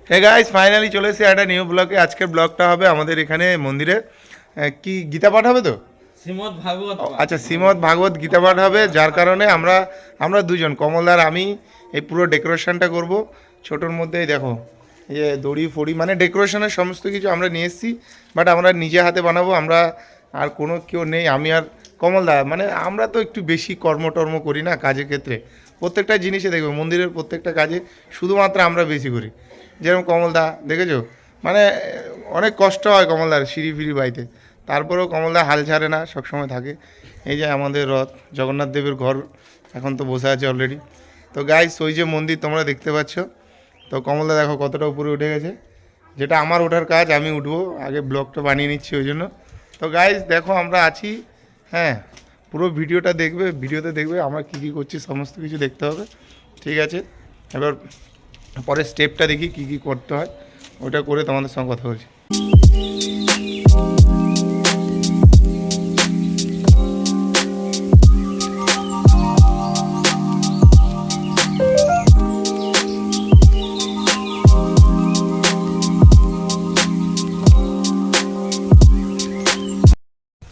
Hey guys finally চলে এসেছি একটা নিউ ব্লগে। আজকের ব্লগটা হবে আমাদের এখানে মন্দিরে কি গীতা পাঠ হবে তো শ্রীমদ্ ভাগবত। আচ্ছা শ্রীমদ্ ভাগবত গীতা পাঠ হবে, যার কারণে আমরা দুজন কমলদার আমি এই পুরো ডেকোরেশনটা করব। ছোটোর মধ্যেই দেখো এই যে দড়ি ফড়ি মানে ডেকোরেশনের সমস্ত কিছু আমরা নিয়ে এসেছি, বাট আমরা নিজে হাতে বানাবো। আমরা আর কোনো কেউ নেই, আমি আর কমলদা। মানে আমরা তো একটু বেশি কর্মটর্ম করি না কাজের ক্ষেত্রে, প্রত্যেকটা জিনিসে দেখবে মন্দিরের প্রত্যেকটা কাজে শুধুমাত্র আমরা বেশি করি। যেরকম কমলদা দেখেছো, মানে অনেক কষ্ট হয় কমলদার সিঁড়ি ফিরি বাইতে, তারপরেও কমলদা হাল ছাড়ে না, সবসময় থাকে। এই যে আমাদের রথ জগন্নাথ দেবের ঘর এখন তো বসে আছে অলরেডি। তো গাইস ওই যে মন্দির তোমরা দেখতে পাচ্ছ, তো কমলদা দেখো কতটা উপরে উঠে গেছে। যেটা আমার ওঠার কাজ, আমি উঠবো আগে, ব্লগটা বানিয়ে নিচ্ছি ওই জন্য। তো গাইস দেখো আমরা আছি, হ্যাঁ পুরো ভিডিওটা দেখবে, ভিডিওতে দেখবে আমরা কী কী করছি সমস্ত কিছু দেখতে হবে, ঠিক আছে? এবার পরের স্টেপটা দেখি কী কী করতে হয়, ওটা করে তোমাদের সঙ্গে কথা বলছি।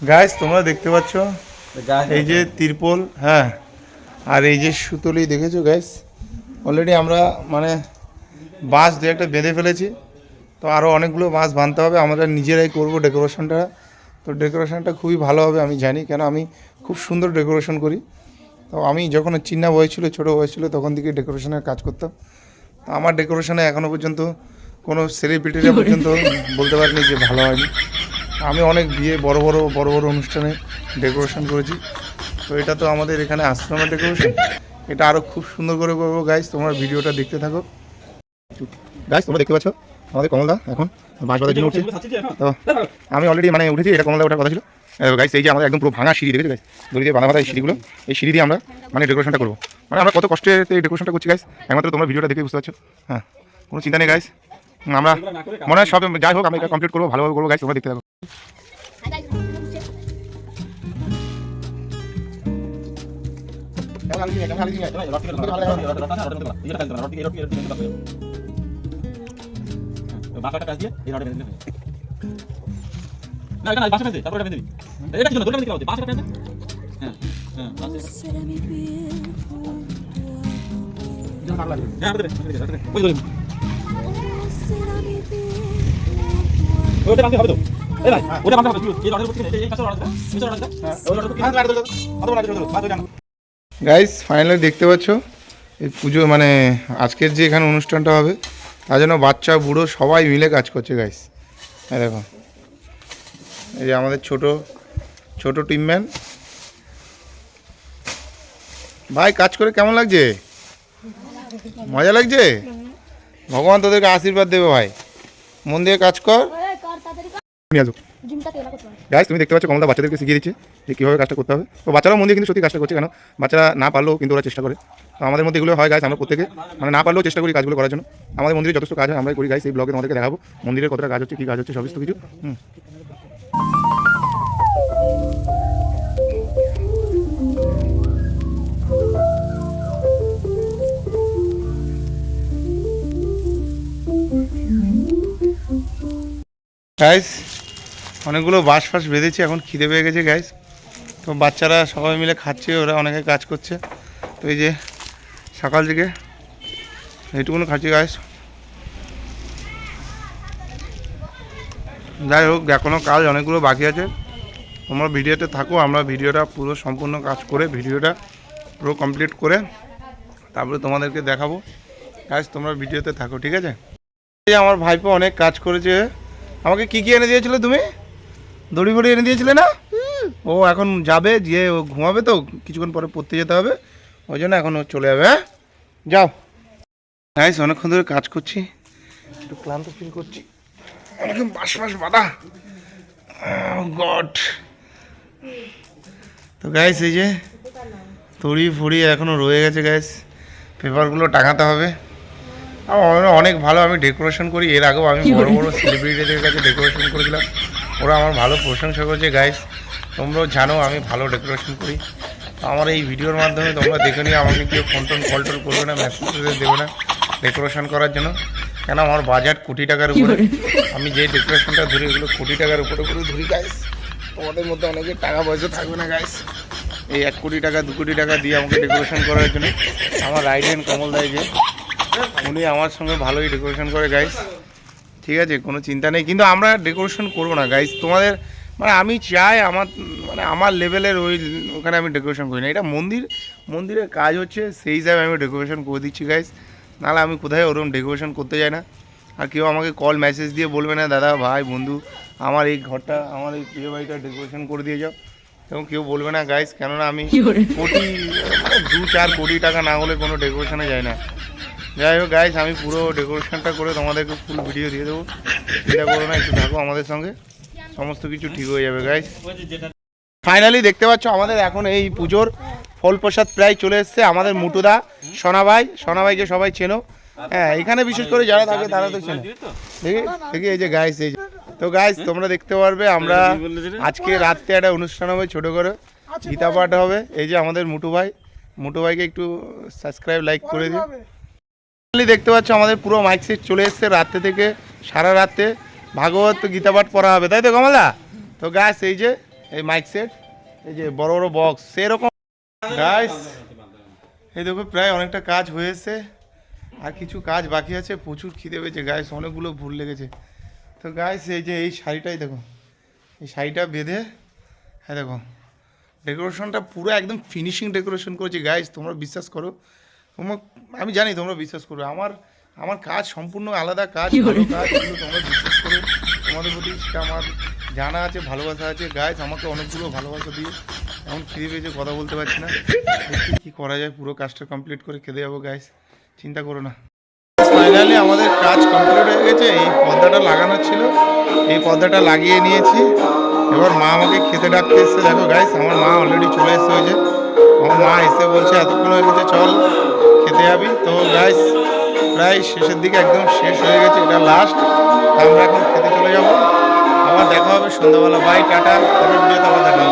গাইস তোমরা দেখতে পাচ্ছ এই যে তিরপল, হ্যাঁ, আর এই যে সুতলি দেখেছো গাইস। অলরেডি আমরা মানে বাঁশ দু একটা বেঁধে ফেলেছি, তো আরও অনেকগুলো বাঁশ বাঁধতে হবে। আমরা নিজেরাই করব ডেকোরেশনটা। তো ডেকোরেশনটা খুবই ভালো হবে আমি জানি, কেন আমি খুব সুন্দর ডেকোরেশন করি। তো আমি যখন চিন্না বয়স ছিল, ছোটো বয়স ছিল, তখন থেকে ডেকোরেশনের কাজ করতাম। তো আমার ডেকোরেশনে এখনও পর্যন্ত কোনো সেলিব্রিটিরা পর্যন্ত বলতে পারিনি যে ভালো হয়নি। আমি অনেক বিয়ে বড় বড় অনুষ্ঠানে ডেকোরেশন করেছি। তো এটা তো আমাদের এখানে আশ্রমের ডেকোরেশন, এটা আরও খুব সুন্দর করে করবো। গাইস তোমরা ভিডিওটা দেখতে থাকো। গাইস তোমরা দেখতে পাচ্ছ আমাদের কমলদা এখন বাঁশ বাঁধার জন্য উঠছে। তো আমি অলরেডি মানে উঠেছি, এটা কমলদা ওঠার কথা ছিল। গাইস এই যে আমাদের একদম পুরো ভাঙা সিঁড়ি দেখেছো গাইস, দড়ি দিয়ে বাঁধা এই সিঁড়িগুলো, এই সিঁড়ি দিয়ে আমরা মানে ডেকোরেশনটা করবো। মানে আমরা কত কষ্টে এই ডেকোরেশনটা করছি গাইস, একমাত্র তোমরা ভিডিওটা দেখে বুঝতে পারছো। হ্যাঁ কোনো চিন্তা নেই গাইস, আমরা মনে হয় সব যাই হোক আমরা এটা কমপ্লিট করবো, ভালোভাবে করবো। গাইস তোমরা দেখতে থাকো। গাইস ফাইনালি দেখতে পাচ্ছ এই পুজো মানে আজকের যে এখানে অনুষ্ঠানটা হবে, তার জন্য বাচ্চা বুড়ো সবাই মিলে কাজ করছে গাইস। হ্যাঁ দেখো এই যে আমাদের ছোট টিমম্যান। ভাই কাজ করে কেমন লাগছে? মজা লাগছে? ভগবান তোদেরকে আশীর্বাদ দেবে ভাই, মন দিয়ে কাজ কর। গাইস তুমি দেখতে পাচ্ছ কমলদা বাচ্চাদেরকে শিখিয়ে দিচ্ছে যে কীভাবে কাজটা করতে হবে। তো বাচ্চারাও মন দিয়ে কিন্তু সত্যি কাজটা করছে, কেন বাচ্চারা না পারলেও কিন্তু ওরা চেষ্টা করে। তো আমাদের মধ্যে এগুলো হয় গাইস, আমরা প্রত্যেকে মানে না পারলেও চেষ্টা করি কাজগুলো করার জন্য। আমাদের মন্দিরে যথেষ্ট কাজ হয় আমরাই করি গাইস। এই ব্লগে তোমাদেরকে দেখাবো মন্দিরের কতটা কাজ হচ্ছে, কী কাজ হচ্ছে, সমস্ত কিছু। গাইস অনেকগুলো বাঁশ ফাঁস বেঁধেছি, এখন খিদে পেয়ে গেছে গাইস। তো বাচ্চারা সবাই মিলে খাচ্ছে, ওরা অনেকে কাজ করছে। তো এই যে সকাল থেকে এইটুকুনো খাচ্ছি গাইস। যাই হোক এখনও কাজ অনেকগুলো বাকি আছে, তোমরা ভিডিওতে থাকো। আমরা ভিডিওটা পুরো সম্পূর্ণ কাজ করে ভিডিওটা পুরো কমপ্লিট করে তারপরে তোমাদেরকে দেখাবো গাইস। তোমরা ভিডিওতে থাকো, ঠিক আছে? এই আমার ভাইপো অনেক কাজ করেছে। আমাকে কি এনে দিয়েছিলে তুমি? দড়ি ফড়ি এনে দিয়েছিলে না? ও এখন যাবে, গিয়ে ও ঘুমাবে, তো কিছুক্ষণ পরে পড়তে যেতে হবে, ওই জন্য এখন ও চলে যাবে। হ্যাঁ যাও গাইস, অনেকক্ষণ ধরে কাজ করছি, একটু ক্লান্ত ফিল করছি, একদম বাঁশ বাঁধা গড। তো গাইস এই যে তড়ি ফড়ি এখনও রয়ে গেছে গাইস, পেপারগুলো টাঙাতে হবে। অনেক ভালো আমি ডেকোরেশন করি, এর আগেও আমি বড় বড় সেলিব্রিটিদের কাছে ডেকোরেশন করেছিলাম, ওরা আমার ভালো প্রশংসা করেছে গাইস। তোমরাও জানো আমি ভালো ডেকোরেশন করি। তো আমার এই ভিডিওর মাধ্যমে তোমরা দেখে নিয়ে আমাকে কেউ ফোন টোন কল টোল করবে না, মেসেজ দেবে না ডেকোরেশন করার জন্য। কেন আমার বাজেট কোটি টাকার উপরে, আমি যে ডেকোরেশনটা ধরি এগুলো কোটি টাকার উপরে করে ধরি গাইস। তোমাদের মধ্যে অনেকে টাকা পয়সা থাকবে না গাইস, এই 1 কোটি টাকা 2 কোটি টাকা দিয়ে আমাকে ডেকোরেশন করার জন্য। আমার রাইট হ্যান্ড কমল দেয় যে, উনি আমার সঙ্গে ভালোই ডেকোরেশন করে গাইস, ঠিক আছে, কোনো চিন্তা নেই। কিন্তু আমরা ডেকোরেশন করবো না গাইস, তোমাদের মানে আমি চাই আমার লেভেলের ওখানে আমি ডেকোরেশন করি না। এটা মন্দিরের কাজ হচ্ছে, সেই হিসাবে আমি ডেকোরেশন করে দিচ্ছি গাইস, নাহলে আমি কোথায় ওরকম ডেকোরেশন করতে যাই না। আর কেউ আমাকে কল মেসেজ দিয়ে বলবে না দাদা ভাই বন্ধু আমার এই ঘরটা আমার এই প্রিয় বাড়িটা ডেকোরেশন করে দিয়ে যাও, এবং কেউ বলবে না গাইস, কেননা আমি কোটি 2-4 কোটি টাকা না হলে কোনো ডেকোরেশনে যাই না। যাই হোক গাইস, আমি পুরো ডেকোরেশনটা করে তোমাদেরকে ফুল ভিডিও দিয়ে দেবো, চিন্তা করো না, একটু থাকো আমাদের সঙ্গে, সমস্ত কিছু ঠিক হয়ে যাবে গাইস। ফাইনালি দেখতে পাচ্ছ আমাদের এখন এই পুজোর ফল প্রসাদ প্রায় চলে এসছে। আমাদের মুটুদা সোনাভাইকে সবাই চেনো, হ্যাঁ এখানে বিশেষ করে যারা থাকে তারা তো চেনো। দেখি এই যে গাইস, এই তো গাইস তোমরা দেখতে পারবে আমরা আজকে রাত্রে একটা অনুষ্ঠান হবে ছোটো করে, গীতা পাঠ হবে। এই যে আমাদের মুটু ভাইকে একটু সাবস্ক্রাইব লাইক করে দিন। দেখতে পাচ্ছ আমাদের পুরো মাইক সেট চলে এসছে, রাত্রে থেকে সারা রাত্রে ভাগবত গীতা পাঠ পড়া হবে, তাই তো কমলা? তো গাইস এই যে এই মাইক সেট, এই যে বড় বড় বক্স সেরকম গাইস, এই দেখো প্রায় অনেকটা কাজ হয়েছে, আর কিছু কাজ বাকি আছে। প্রচুর খিদে পেয়েছে গাইস, অনেকগুলো ভুল লেগেছে। তো গাইস এই যে এই শাড়িটাই দেখো, এই শাড়িটা বেঁধে, হ্যাঁ দেখো ডেকোরেশনটা পুরো একদম ফিনিশিং ডেকোরেশন করেছি গাইস, তোমরা বিশ্বাস করো, আমি জানি তোমরা বিশ্বাস করবে, আমার কাজ সম্পূর্ণ আলাদা কাজ, ভালো কাজ, এগুলো তোমরা বিশ্বাস করো, তোমাদের প্রতি সেটা আমার জানা আছে, ভালোবাসা আছে গাইস। আমাকে অনেকগুলো ভালোবাসা দিয়ে এমন খিদে পেয়েছে কথা বলতে পারছি না, দেখি কী করা যায়, পুরো কাজটা কমপ্লিট করে খেতে যাবো গাইস, চিন্তা করো না। ফাইনালি আমাদের কাজ কমপ্লিট হয়ে গেছে, এই পর্দাটা লাগানো ছিল, এই পর্দাটা লাগিয়ে নিয়েছি। এবার মা আমাকে খেতে ডাকতে এসছে, দেখো গাইস আমার মা অলরেডি চলে এসছে, ওই যে আমার মা এসে বলছে এতক্ষণ হয়ে গেছে চল খেতে যাবি। তো গাইস প্রায় শেষের দিকে একদম শেষ হয়ে গেছে, এটা লাস্ট, আমরা এখন খেতে চলে যাবো। আবার দেখা হবে সন্ধ্যাবেলা, বাই টাটা, পরের ভিডিওতে আবার দেখা হবে।